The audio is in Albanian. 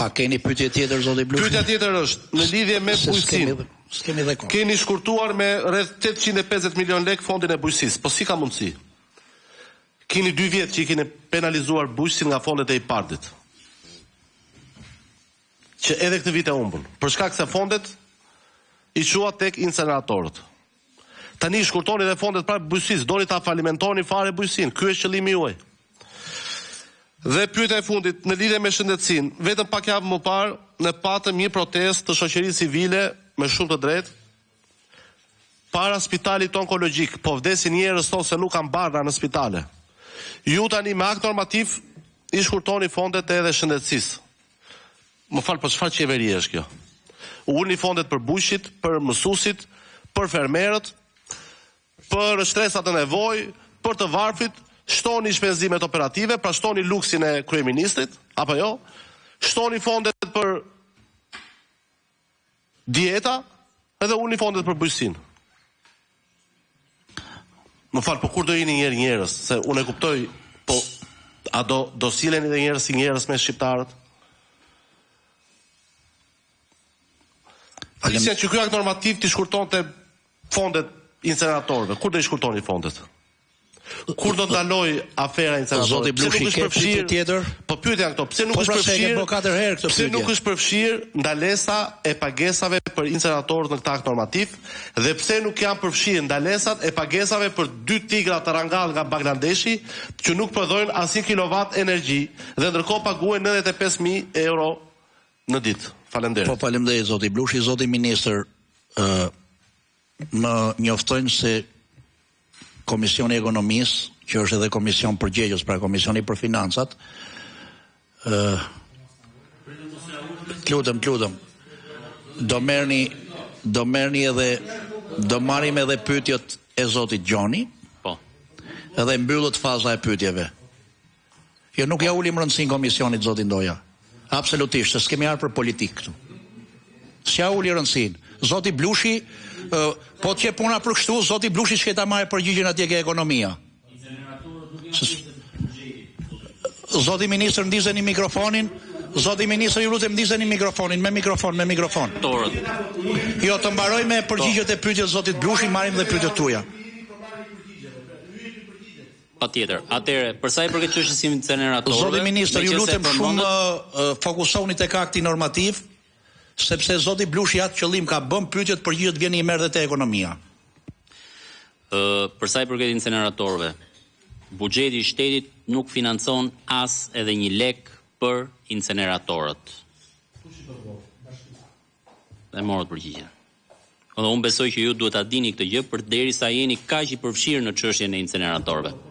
A keni pyetje tjetër, zoti Blushi? Pyetja tjetër është në lidhje me bujqësinë. S'kemi dhe kohë. Keni shkurtuar me rreth 850 milion lek fondin e bujqësisë. Po si ka mundësi? Keni 2 vjet që i keni penalizuar bujqësin nga fondet e IPARD-it. Që edhe këtë vit e humbën. Për shkak se fondet i quat tek inceneratorët. Tani shkurtoni dhe fondet para bujqësisë, doni ta falimentoni fare bujqësinë. Ky është qëllimi juaj. Dhe pyetja e fundit, në lidhje me shëndetësinë, vetëm pak javë më parë ne patëm një protestë të shoqërisë civile me shumë të drejtë para spitalit onkologjik, po vdesin njerëz thonë se nuk kanë barra në spitale. Ju tani me akt normativ i shkurtoni fondet edhe shëndetësisë. Më fal, po çfarë qeverie është kjo? Ulni fondet për bujqit, për mësuesit, për fermerët, për shtresat e nevojë, për të varfrit, shtoni shpenzimet operative, pra shtoni luksin e kryeministrit, apo jo? Shtoni fondet për dieta, edhe ulni fondet për bujqësinë. Më fal, po kur do jeni njerëz, se unë e kuptoj, po a do sileni dhe njerëz si njerëz me shqiptarët? Alisja që ky akt normativ të shkurtonte fondet inceneratorëve. Kur do i shkurtoni fondet? Kur do ndaloj afera inceneratorëve? Zoti Blushi, ke pyetje tjetër? Po pyetja këto, pse nuk është përfshirë? Pse nuk është përfshirë ndalesa e pagesave për inceneratorët në këtë akt normativ dhe pse nuk janë përfshirë ndalesat e pagesave për 2 tigra të rangal nga Bangladeshi që nuk prodhojnë asnjë kilovat energji dhe ndërkohë paguajnë 95.000 euro në ditë. Faleminderit. Po faleminderit zoti Blushi, zoti ministër, më njoftojnë se Komisioni i Ekonomisë, që është edhe komision përgjegjës, pra Komisioni për Financat, lutem, do marrim edhe pyetjet e zotit Gjoni, po, edhe mbyllet faza e pyetjeve. Jo, nuk ja ulim rëndësinë komisionit, zoti Ndoja. Absolutisht, se s'kemi ardhur për politik këtu. S'ja uli rëndësinë. Zoti Blushi, po që puna për kështu, zoti Blushi s'keta marrë përgjigjen atje ke ekonomia. Zoti ministër, ndizeni mikrofonin. Zoti ministër, ju lutem ndizeni mikrofonin, me mikrofon. Jo, të mbaroj me përgjigjet e pyetjes zotit Blushi, marrim dhe pyetjet tuaja. Patjetër. Atëherë, për sa i përket çështjes së inceneratorëve, zoti ministër, ju lutem shumë fokusoni tek akti normativ, sepse zoti Blushi atë qëllim ka bën pyetjet, përgjigjet vjen i merr dhe te ekonomia. Për sa i përket inceneratorëve, buxheti i shtetit nuk financon as edhe 1 lek për inceneratorët. Dhe morët përgjigjen. Dhe unë besoj që ju duhet ta dini këtë gjë përderisa jeni kaq i përfshirë në çështjen e inceneratorëve.